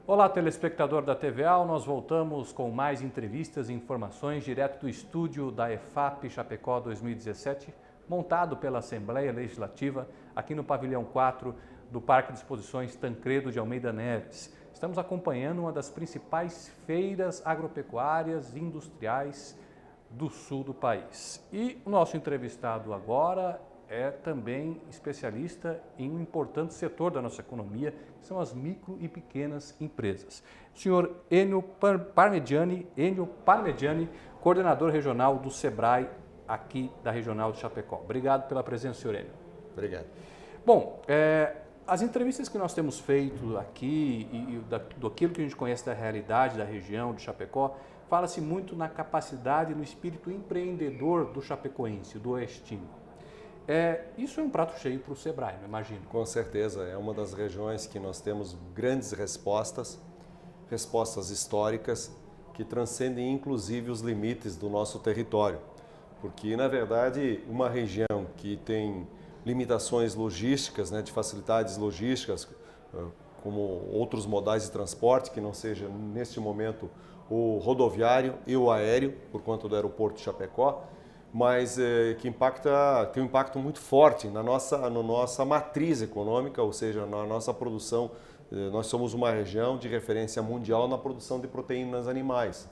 Olá, telespectador da TVA, nós voltamos com mais entrevistas e informações direto do estúdio da EFAP Chapecó 2017, montado pela Assembleia Legislativa aqui no pavilhão 4 do Parque de Exposições Tancredo de Almeida Neves. Estamos acompanhando uma das principais feiras agropecuárias e industriais do sul do país. E o nosso entrevistado agora é também especialista em um importante setor da nossa economia, que são as micro e pequenas empresas. O senhor Enio Parmegiani, coordenador regional do SEBRAE, aqui da Regional de Chapecó. Obrigado pela presença, senhor Enio. Obrigado. Bom, as entrevistas que nós temos feito aqui do aquilo que a gente conhece da realidade da região de Chapecó, fala-se muito na capacidade e no espírito empreendedor do chapecoense, do oestino. Isso é um prato cheio para o SEBRAE, não imagino? Com certeza, é uma das regiões que nós temos grandes respostas históricas, que transcendem inclusive os limites do nosso território. Porque, na verdade, uma região que tem limitações logísticas, de facilidades logísticas, como outros modais de transporte, que não seja, neste momento, o rodoviário e o aéreo, por conta do aeroporto de Chapecó, mas que tem um impacto muito forte na nossa matriz econômica, ou seja, na nossa produção. Nós somos uma região de referência mundial na produção de proteínas animais.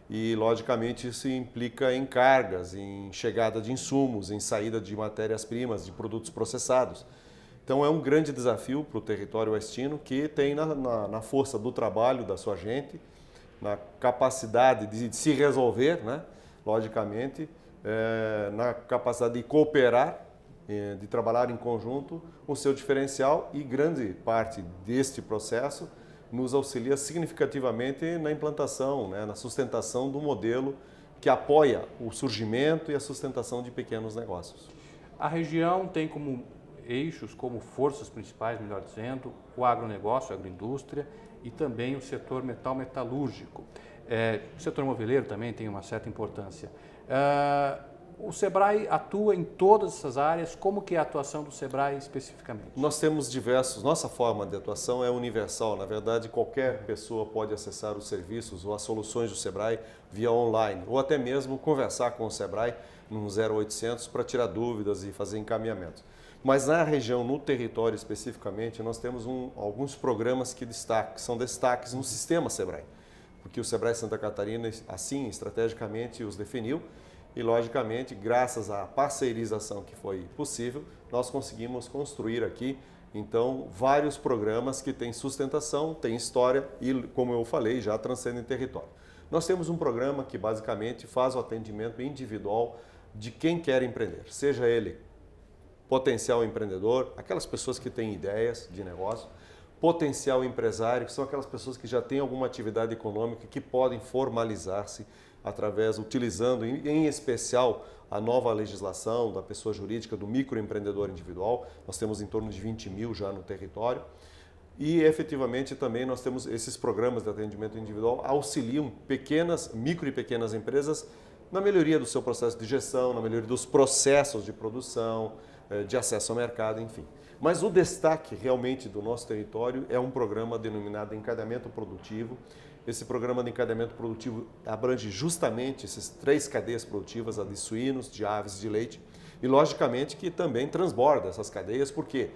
E, logicamente, isso implica em cargas, em chegada de insumos, em saída de matérias-primas, de produtos processados. Então, é um grande desafio para o território oestino, que tem na força do trabalho da sua gente, na capacidade de se resolver, logicamente, na capacidade de cooperar, de trabalhar em conjunto, o seu diferencial, e grande parte deste processo nos auxilia significativamente na implantação, na sustentação do modelo que apoia o surgimento e a sustentação de pequenos negócios. A região tem como eixos, como forças principais, melhor dizendo, o agronegócio, a agroindústria e também o setor metal-metalúrgico. O setor moveleiro também tem uma certa importância. O SEBRAE atua em todas essas áreas. Como que é a atuação do SEBRAE especificamente? Nós temos nossa forma de atuação é universal. Na verdade, qualquer pessoa pode acessar os serviços ou as soluções do SEBRAE via online, ou até mesmo conversar com o SEBRAE no 0800 para tirar dúvidas e fazer encaminhamentos. Mas na região, no território especificamente, nós temos alguns programas que são destaques no sistema SEBRAE, porque o SEBRAE Santa Catarina, assim, estrategicamente os definiu. E, logicamente, graças à parceirização que foi possível, nós conseguimos construir aqui, então, vários programas que têm sustentação, têm história e, como eu falei, já transcendem território. Nós temos um programa que, basicamente, faz o atendimento individual de quem quer empreender, seja ele potencial empreendedor, aquelas pessoas que têm ideias de negócio, potencial empresário, que são aquelas pessoas que já têm alguma atividade econômica que podem formalizar-se utilizando em especial a nova legislação da pessoa jurídica, do microempreendedor individual. Nós temos em torno de 20 mil já no território. E, efetivamente, também nós temos esses programas de atendimento individual, auxiliam micro e pequenas empresas na melhoria do seu processo de gestão, na melhoria dos processos de produção, de acesso ao mercado, enfim. Mas o destaque realmente do nosso território é um programa denominado Encadeamento Produtivo. Esse programa de encadeamento produtivo abrange justamente essas 3 cadeias produtivas, a de suínos, de aves e de leite, e logicamente que também transborda essas cadeias, porque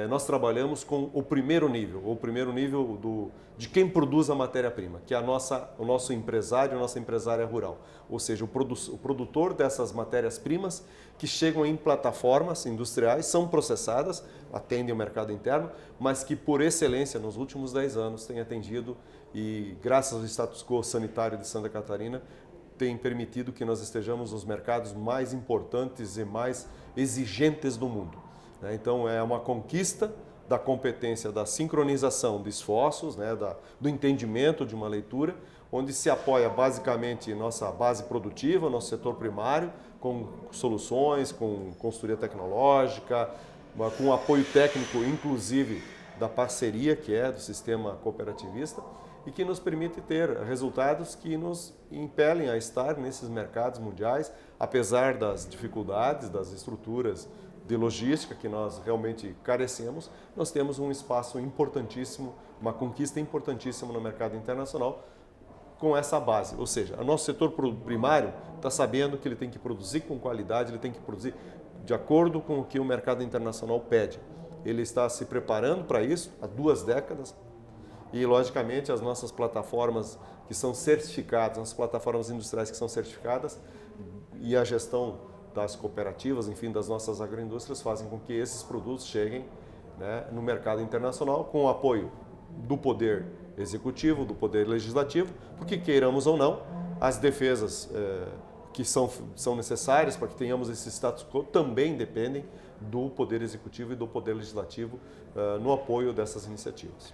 nós trabalhamos com o primeiro nível de quem produz a matéria-prima, que é o nosso empresário, a nossa empresária rural, ou seja, o produtor dessas matérias-primas que chegam em plataformas industriais, são processadas, atendem o mercado interno, mas que por excelência nos últimos 10 anos têm atendido e, graças ao status quo sanitário de Santa Catarina, tem permitido que nós estejamos nos mercados mais importantes e mais exigentes do mundo. Então, é uma conquista da competência da sincronização de esforços, do entendimento de uma leitura, onde se apoia basicamente nossa base produtiva, nosso setor primário, com soluções, com consultoria tecnológica, com apoio técnico, inclusive da parceria, que é do sistema cooperativista, e que nos permite ter resultados que nos impelem a estar nesses mercados mundiais, apesar das dificuldades, das estruturas de logística, que nós realmente carecemos, nós temos um espaço importantíssimo, uma conquista importantíssima no mercado internacional com essa base. Ou seja, o nosso setor primário está sabendo que ele tem que produzir com qualidade, ele tem que produzir de acordo com o que o mercado internacional pede. Ele está se preparando para isso há 2 décadas e, logicamente, as nossas plataformas que são certificadas, as plataformas industriais que são certificadas e a gestão das cooperativas, enfim, das nossas agroindústrias fazem com que esses produtos cheguem, né, no mercado internacional com o apoio do poder executivo, do poder legislativo, porque queiramos ou não, as defesas que são necessárias para que tenhamos esse status quo também dependem do poder executivo e do poder legislativo no apoio dessas iniciativas.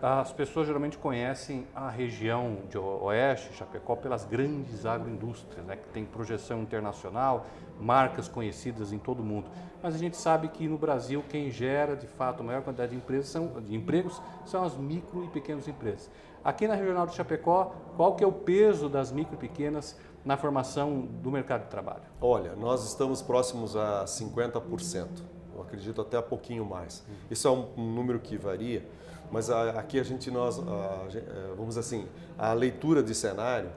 As pessoas geralmente conhecem a região de Oeste, Chapecó, pelas grandes agroindústrias, né, que tem projeção internacional, marcas conhecidas em todo o mundo. Mas a gente sabe que no Brasil quem gera, de fato, a maior quantidade de empregos são as micro e pequenas empresas. Aqui na Regional de Chapecó, qual que é o peso das micro e pequenas na formação do mercado de trabalho? Olha, nós estamos próximos a 50%, eu acredito até um pouquinho mais. Isso é um número que varia, mas aqui vamos dizer assim, a leitura de cenário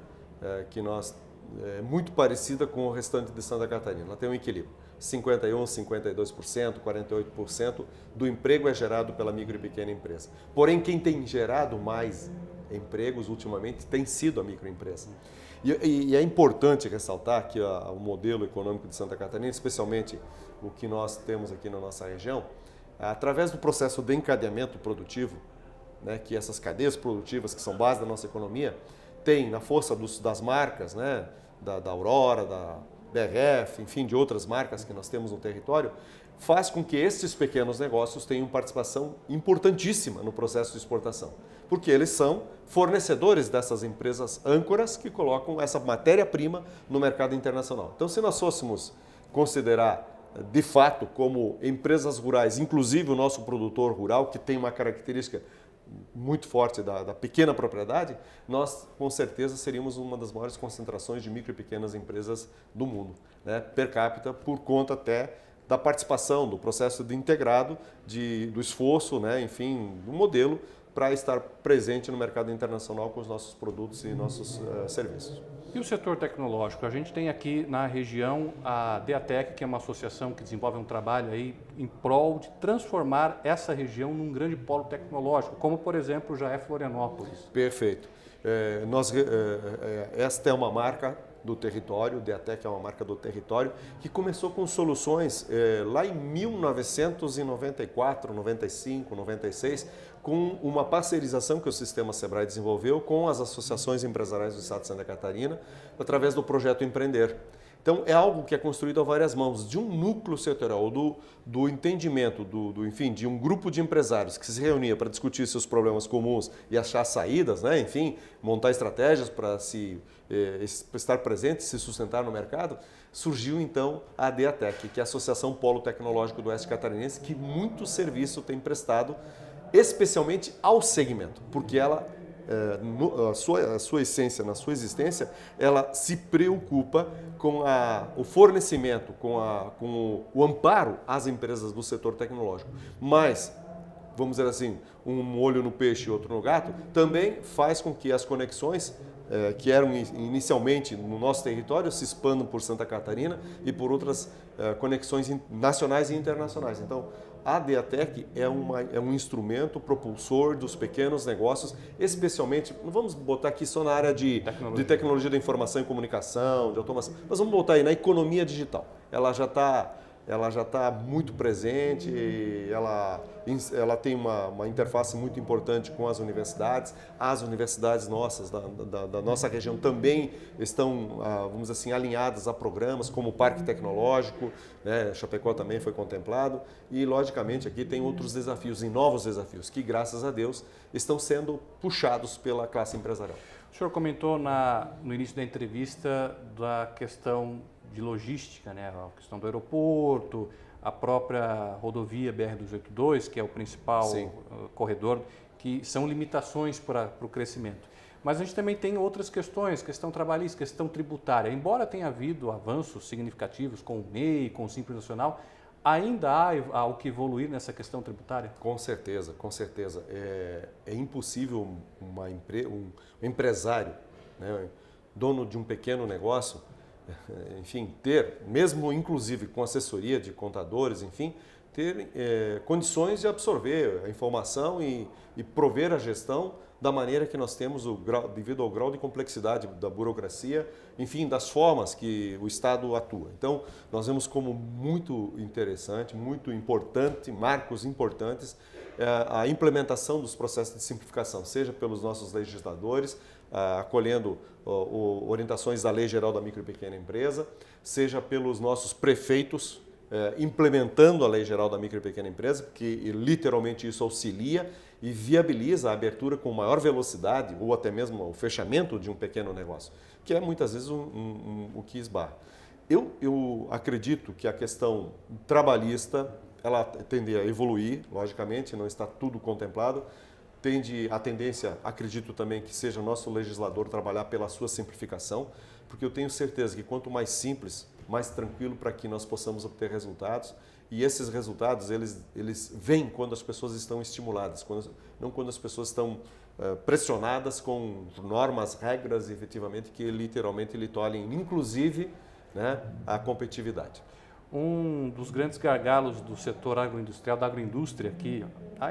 que nós é muito parecida com o restante de Santa Catarina. Ela tem um equilíbrio. 51%, 52%, 48% do emprego é gerado pela micro e pequena empresa. Porém, quem tem gerado mais empregos ultimamente tem sido a microempresa. E é importante ressaltar que o modelo econômico de Santa Catarina, especialmente o que nós temos aqui na nossa região, através do processo de encadeamento produtivo, né, que essas cadeias produtivas que são base da nossa economia, tem na força das marcas, né, da Aurora, da BRF, enfim, de outras marcas que nós temos no território, faz com que esses pequenos negócios tenham participação importantíssima no processo de exportação, porque eles são fornecedores dessas empresas âncoras que colocam essa matéria-prima no mercado internacional. Então, se nós fôssemos considerar de fato como empresas rurais, inclusive o nosso produtor rural, que tem uma característica muito forte da pequena propriedade, nós com certeza seríamos uma das maiores concentrações de micro e pequenas empresas do mundo, né, per capita, por conta até da participação, do processo de integrado, do esforço, né, enfim, do modelo para estar presente no mercado internacional com os nossos produtos e nossos serviços. E o setor tecnológico? A gente tem aqui na região a DEATEC, que é uma associação que desenvolve um trabalho aí em prol de transformar essa região num grande polo tecnológico, como por exemplo já é Florianópolis. Perfeito. Esta é uma marca do território, o DEATEC é uma marca do território, que começou com soluções lá em 1994, 95, 96, com uma parcerização que o Sistema Sebrae desenvolveu com as associações empresariais do Estado de Santa Catarina, através do projeto Empreender. Então, é algo que é construído a várias mãos, de um núcleo setorial, do entendimento, enfim, de um grupo de empresários que se reunia para discutir seus problemas comuns e achar saídas, né? Enfim, montar estratégias para estar presente, se sustentar no mercado. Surgiu, então, a DEATEC, que é a Associação Polo Tecnológico do Oeste Catarinense, que muito serviço tem prestado, especialmente ao segmento, porque ela, a sua essência, na sua existência, ela se preocupa com o fornecimento, com o amparo às empresas do setor tecnológico. Mas, vamos dizer assim, um olho no peixe e outro no gato, também faz com que as conexões que eram inicialmente no nosso território se expandam por Santa Catarina e por outras conexões nacionais e internacionais. Então, a DEATEC é um instrumento propulsor dos pequenos negócios, especialmente, não vamos botar aqui só na área de tecnologia da informação e comunicação, de automação, mas vamos botar aí na economia digital. Ela já está muito presente, ela tem uma interface muito importante com as universidades nossas, da nossa região também estão, vamos dizer assim, alinhadas a programas como o Parque Tecnológico, né? Chapecó também foi contemplado e, logicamente, aqui tem outros desafios e novos desafios que, graças a Deus, estão sendo puxados pela classe empresarial. O senhor comentou no início da entrevista da questão de logística, né? A questão do aeroporto, a própria rodovia BR-282, que é o principal corredor, que são limitações para o crescimento. Mas a gente também tem outras questões, questão trabalhista, questão tributária. Embora tenha havido avanços significativos com o MEI, com o Simples Nacional, Ainda há o que evoluir nessa questão tributária? Com certeza, com certeza. É impossível um empresário, né, dono de um pequeno negócio, enfim, ter, mesmo inclusive com assessoria de contadores, enfim, ter condições de absorver a informação e prover a gestão da maneira que nós temos devido ao grau de complexidade da burocracia, enfim, das formas que o Estado atua. Então, nós vemos como muito interessante, muito importante, marcos importantes, a implementação dos processos de simplificação, seja pelos nossos legisladores, acolhendo orientações da Lei Geral da Micro e Pequena Empresa, seja pelos nossos prefeitos, implementando a Lei Geral da Micro e Pequena Empresa, porque literalmente isso auxilia e viabiliza a abertura com maior velocidade ou até mesmo o fechamento de um pequeno negócio, que é muitas vezes o que esbarra. Eu acredito que a questão trabalhista ela tende a evoluir, logicamente, não está tudo contemplado, a tendência, acredito também, que seja o nosso legislador trabalhar pela sua simplificação, porque eu tenho certeza que quanto mais simples, mais tranquilo para que nós possamos obter resultados. E esses resultados, eles vêm quando as pessoas estão estimuladas, não quando as pessoas estão pressionadas com normas, regras, efetivamente, que literalmente lhe tolhem, inclusive, né, a competitividade. Um dos grandes gargalos do setor agroindustrial, da agroindústria aqui,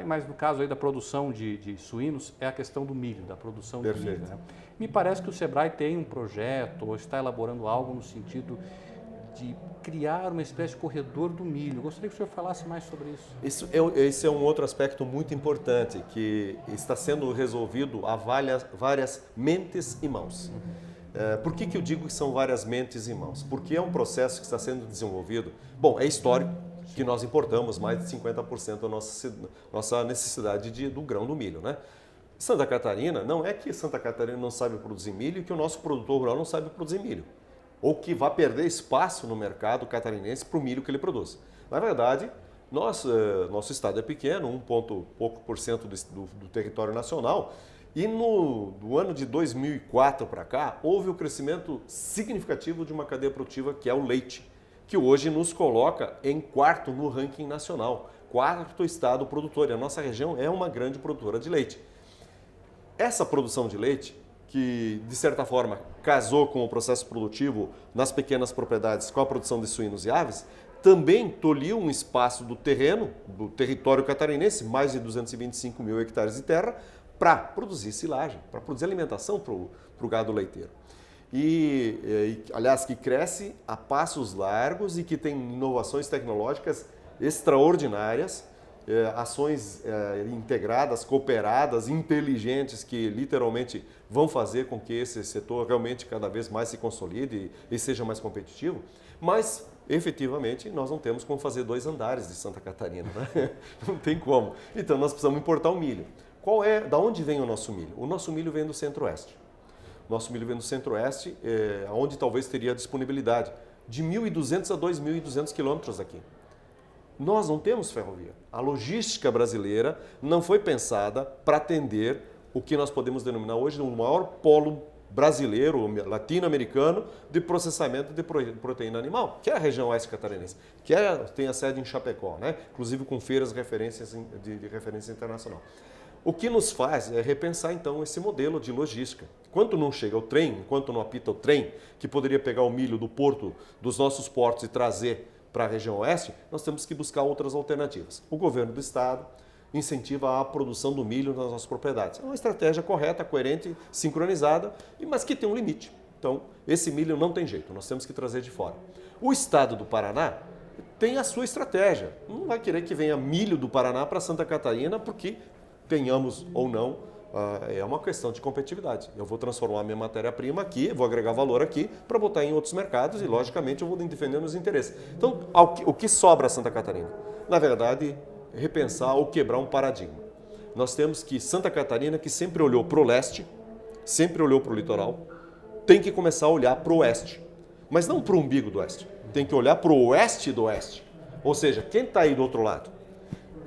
mas no caso aí da produção de suínos, é a questão do milho, da produção de milho. Né? Me parece que o Sebrae tem um projeto ou está elaborando algo no sentido de criar uma espécie de corredor do milho. Gostaria que o senhor falasse mais sobre isso. Esse é um outro aspecto muito importante, que está sendo resolvido a várias mentes e mãos. Por que eu digo que são várias mentes e mãos? Porque é um processo que está sendo desenvolvido. Bom, é histórico que nós importamos mais de 50% da nossa necessidade do grão do milho, né? Santa Catarina, não é que Santa Catarina não sabe produzir milho e que o nosso produtor rural não sabe produzir milho, ou que vai perder espaço no mercado catarinense para o milho que ele produz. Na verdade, nosso estado é pequeno, pouco por cento do território nacional, e do ano de 2004 para cá, houve o crescimento significativo de uma cadeia produtiva que é o leite, que hoje nos coloca em quarto no ranking nacional, quarto estado produtor, e a nossa região é uma grande produtora de leite. Essa produção de leite, que de certa forma casou com o processo produtivo nas pequenas propriedades com a produção de suínos e aves, também tolhiu um espaço do terreno, do território catarinense, mais de 225 mil hectares de terra, para produzir silagem, para produzir alimentação para o gado leiteiro. Aliás, que cresce a passos largos e que tem inovações tecnológicas extraordinárias, ações integradas, cooperadas, inteligentes, que literalmente vão fazer com que esse setor realmente cada vez mais se consolide e seja mais competitivo, mas efetivamente nós não temos como fazer 2 andares de Santa Catarina, né? Não tem como. Então nós precisamos importar o milho. Da onde vem o nosso milho? O nosso milho vem do Centro-Oeste. O nosso milho vem do Centro-Oeste, onde talvez teria disponibilidade de 1.200 a 2.200 quilômetros aqui. Nós não temos ferrovia. A logística brasileira não foi pensada para atender o que nós podemos denominar hoje o maior polo brasileiro, latino-americano, de processamento de proteína animal, que é a região oeste catarinense, que tem a sede em Chapecó, né? Inclusive com feiras de referência internacional. O que nos faz é repensar, então, esse modelo de logística. Enquanto não chega o trem, enquanto não apita o trem, que poderia pegar o milho do porto, dos nossos portos e trazer para a região oeste, nós temos que buscar outras alternativas. O governo do estado incentiva a produção do milho nas nossas propriedades. É uma estratégia correta, coerente, sincronizada, mas que tem um limite. Então, esse milho não tem jeito, nós temos que trazer de fora. O estado do Paraná tem a sua estratégia. Não vai querer que venha milho do Paraná para Santa Catarina, porque tenhamos ou não, é uma questão de competitividade. Eu vou transformar a minha matéria-prima aqui, vou agregar valor aqui para botar em outros mercados e, logicamente, eu vou defender meus interesses. Então, o que sobra a Santa Catarina? Na verdade, repensar ou quebrar um paradigma. Nós temos que Santa Catarina, que sempre olhou para o leste, sempre olhou para o litoral, tem que começar a olhar para o oeste. Mas não para o umbigo do oeste. Tem que olhar para o oeste do oeste. Ou seja, quem está aí do outro lado?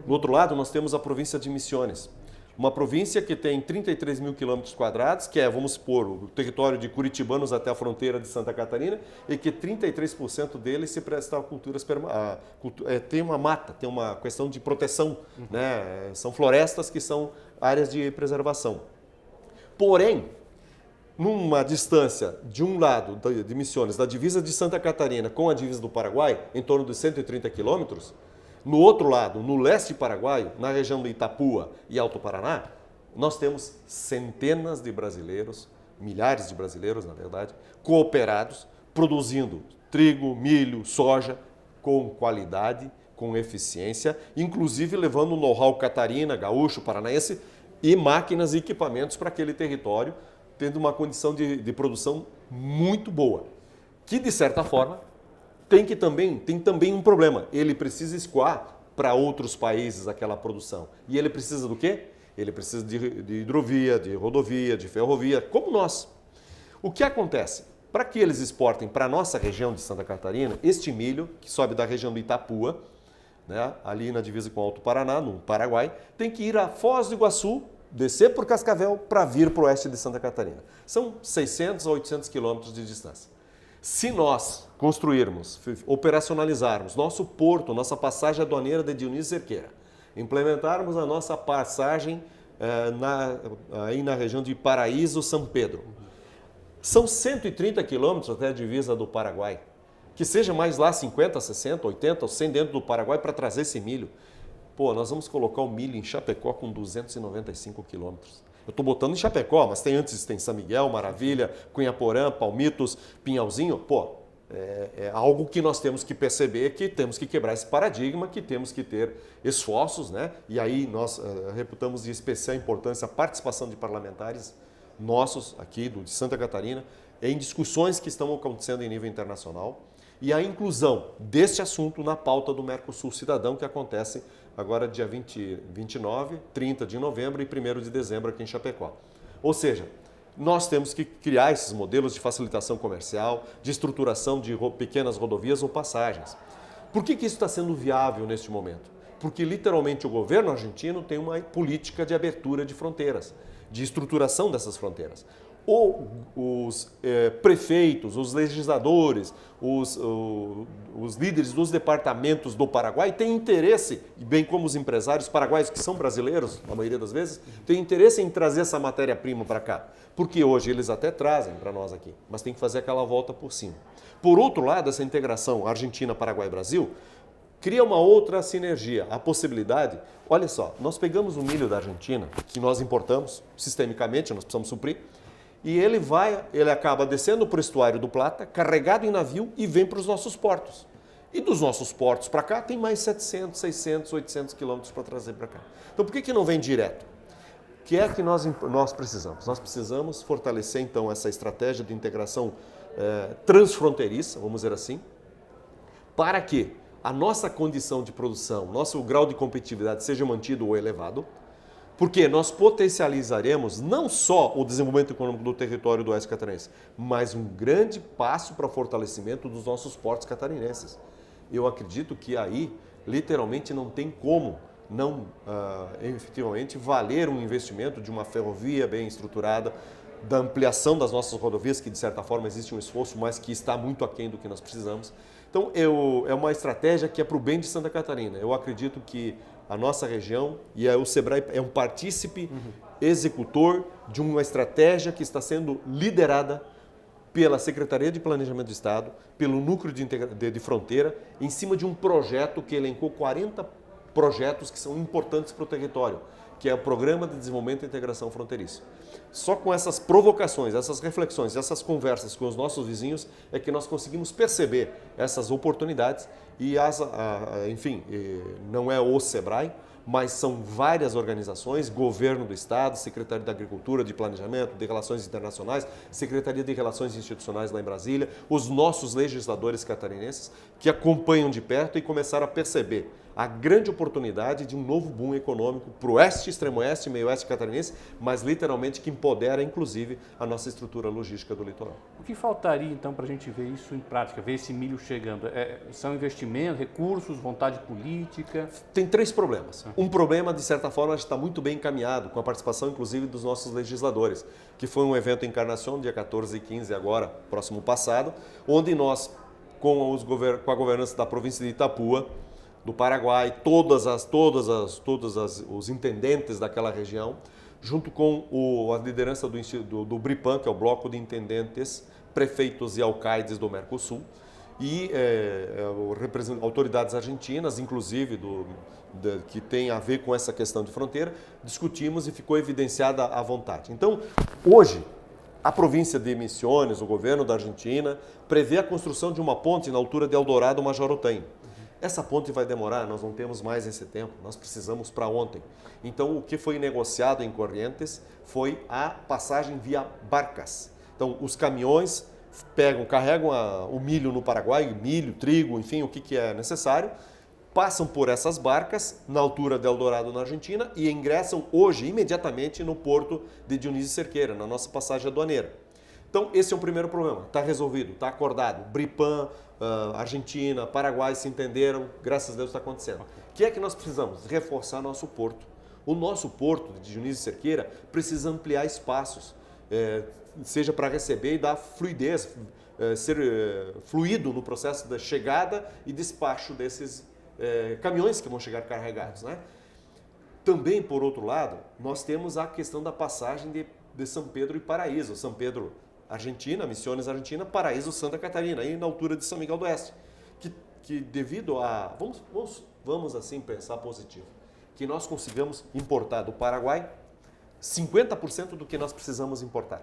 Do outro lado, nós temos a província de Misiones. Uma província que tem 33 mil quilômetros quadrados, que é, vamos supor, o território de curitibanos até a fronteira de Santa Catarina, e que 33% dele se presta a culturas tem uma mata, tem uma questão de proteção, né? São florestas que são áreas de preservação. Porém, numa distância de um lado de Misiones, da divisa de Santa Catarina com a divisa do Paraguai, em torno de 130 quilômetros, no outro lado, no leste paraguaio, na região de Itapúa e Alto Paraná, nós temos centenas de brasileiros, milhares de brasileiros, na verdade, cooperados, produzindo trigo, milho, soja, com qualidade, com eficiência, inclusive levando o know-how catarina, gaúcho, paranaense e máquinas e equipamentos para aquele território, tendo uma condição de produção muito boa, que, de certa forma, tem também um problema. Ele precisa escoar para outros países aquela produção. E ele precisa do quê? Ele precisa de hidrovia, de rodovia, de ferrovia, como nós. O que acontece? Para que eles exportem para a nossa região de Santa Catarina, este milho, que sobe da região do Itapúa, né, ali na divisa com o Alto Paraná, no Paraguai, tem que ir a Foz do Iguaçu, descer por Cascavel para vir para o oeste de Santa Catarina. São 600 a 800 quilômetros de distância. Se nós construirmos, operacionalizarmos nosso porto, nossa passagem aduaneira de Dionísio Cerqueira, implementarmos a nossa passagem aí na região de Paraíso, São Pedro, são 130 quilômetros até a divisa do Paraguai. Que seja mais lá 50, 60, 80 ou 100 dentro do Paraguai para trazer esse milho. Pô, nós vamos colocar o milho em Chapecó com 295 quilômetros. Eu estou botando em Chapecó, mas tem São Miguel, Maravilha, Cunhaporã, Palmitos, Pinhalzinho. Pô, é algo que nós temos que perceber, que temos que quebrar esse paradigma, que temos que ter esforços, né? E aí nós reputamos de especial importância a participação de parlamentares nossos aqui de Santa Catarina em discussões que estão acontecendo em nível internacional e a inclusão deste assunto na pauta do Mercosul Cidadão, que acontece agora dia 29, 30 de novembro e 1º de dezembro aqui em Chapecó. Ou seja, nós temos que criar esses modelos de facilitação comercial, de estruturação de pequenas rodovias ou passagens. Por que isso está sendo viável neste momento? Porque literalmente o governo argentino tem uma política de abertura de fronteiras, de estruturação dessas fronteiras. Os prefeitos, os legisladores, os líderes dos departamentos do Paraguai têm interesse, bem como os empresários paraguaios, que são brasileiros, na maioria das vezes, têm interesse em trazer essa matéria-prima para cá. Porque hoje eles até trazem para nós aqui, mas tem que fazer aquela volta por cima. Por outro lado, essa integração Argentina, Paraguai e Brasil cria uma outra sinergia, a possibilidade. Olha só, nós pegamos o milho da Argentina, que nós importamos sistemicamente, nós precisamos suprir, e ele acaba descendo para o estuário do Plata, carregado em navio e vem para os nossos portos. E dos nossos portos para cá tem mais 700, 600, 800 quilômetros para trazer para cá. Então por que não vem direto? O que é que nós precisamos? Nós precisamos fortalecer então essa estratégia de integração transfronteiriça, vamos dizer assim, para que a nossa condição de produção, nosso grau de competitividade seja mantido ou elevado, porque nós potencializaremos não só o desenvolvimento econômico do território do Oeste Catarinense, mas um grande passo para o fortalecimento dos nossos portos catarinenses. Eu acredito que aí, literalmente, não tem como não efetivamente valer um investimento de uma ferrovia bem estruturada, da ampliação das nossas rodovias, que de certa forma existe um esforço, mas que está muito aquém do que nós precisamos. Então, é uma estratégia que é para o bem de Santa Catarina. Eu acredito que a nossa região e o SEBRAE é um partícipe executor de uma estratégia que está sendo liderada pela Secretaria de Planejamento do Estado, pelo Núcleo de Fronteira, em cima de um projeto que elencou 40 projetos que são importantes para o território, que é o Programa de Desenvolvimento e Integração Fronteiriço. Só com essas provocações, essas reflexões, essas conversas com os nossos vizinhos é que nós conseguimos perceber essas oportunidades e, enfim, não é o SEBRAE, mas são várias organizações, Governo do Estado, Secretaria da Agricultura, de Planejamento, de Relações Internacionais, Secretaria de Relações Institucionais lá em Brasília, os nossos legisladores catarinenses que acompanham de perto e começaram a perceber a grande oportunidade de um novo boom econômico para o oeste, extremo oeste, meio oeste catarinense, mas literalmente que empodera, inclusive, a nossa estrutura logística do litoral. O que faltaria, então, para a gente ver isso em prática, ver esse milho chegando? São investimentos, recursos, vontade política? Tem 3 problemas. Um problema, de certa forma, está muito bem encaminhado, com a participação, inclusive, dos nossos legisladores, que foi um evento em Encarnação, dia 14 e 15, agora, próximo passado, onde nós, com a governança da província de Itapúa, do Paraguai, todos os intendentes daquela região, junto com a liderança do BRIPAM, que é o Bloco de Intendentes, Prefeitos e Alcaides do Mercosul, e autoridades argentinas, inclusive, que tem a ver com essa questão de fronteira, discutimos e ficou evidenciada a vontade. Então, hoje, a província de Misiones, o governo da Argentina, prevê a construção de uma ponte na altura de Eldorado Major Otem. Essa ponte vai demorar, nós não temos mais esse tempo, nós precisamos para ontem. Então, o que foi negociado em Corrientes foi a passagem via barcas. Então, os caminhões carregam o milho no Paraguai, milho, trigo, enfim, o que é necessário, passam por essas barcas na altura de Eldorado, na Argentina, e ingressam hoje, imediatamente, no porto de Dionísio Cerqueira, na nossa passagem aduaneira. Então, esse é o primeiro problema, está resolvido, está acordado. BRIPAM, Argentina, Paraguai se entenderam, graças a Deus está acontecendo. O que é que nós precisamos? Reforçar nosso porto. O nosso porto de Dionísio Cerqueira precisa ampliar espaços, seja para receber e dar fluidez, ser fluido no processo da chegada e despacho desses caminhões que vão chegar carregados, né? Também, por outro lado, nós temos a questão da passagem de São Pedro e Paraíso. São Pedro, Argentina, Misiones, Argentina, Paraíso, Santa Catarina, aí na altura de São Miguel do Oeste. Que devido a... Vamos assim pensar positivo. Que nós consigamos importar do Paraguai 50% do que nós precisamos importar.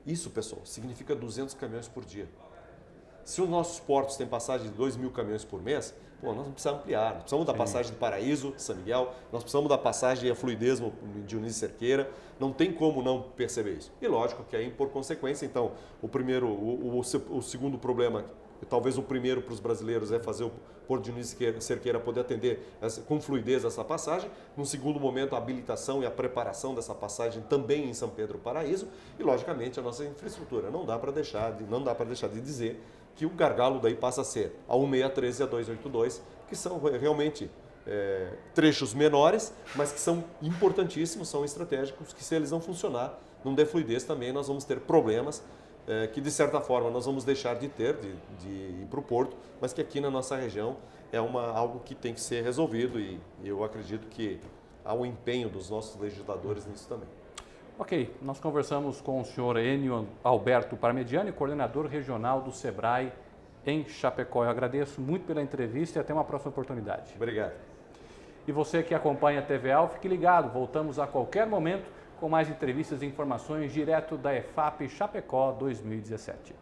Isso, pessoal, significa 200 caminhões por dia. Se os nossos portos têm passagem de 2.000 caminhões por mês, nós não precisamos ampliar. Nós precisamos da passagem de Paraíso, São Miguel, nós precisamos da passagem e a fluidez no Dionísio Cerqueira. Não tem como não perceber isso. E lógico que aí, por consequência, então, o segundo problema, talvez o primeiro para os brasileiros, é fazer o Porto Dionísio Cerqueira poder atender com fluidez essa passagem. No segundo momento, a habilitação e a preparação dessa passagem também em São Pedro Paraíso. E, logicamente, a nossa infraestrutura. Não dá para deixar de dizer que o gargalo daí passa a ser a 1613 e a 282, que são realmente trechos menores, mas que são importantíssimos, são estratégicos, que se eles não funcionar, não der fluidez também, nós vamos ter problemas que de certa forma nós vamos deixar de ter, de ir para o porto, mas que aqui na nossa região é algo que tem que ser resolvido e eu acredito que há um empenho dos nossos legisladores nisso também. Ok, nós conversamos com o senhor Enio Alberto Parmediani, coordenador regional do SEBRAE em Chapecó. Eu agradeço muito pela entrevista e até uma próxima oportunidade. Obrigado. E você que acompanha a TVAL, fique ligado, voltamos a qualquer momento com mais entrevistas e informações direto da EFAP Chapecó 2017.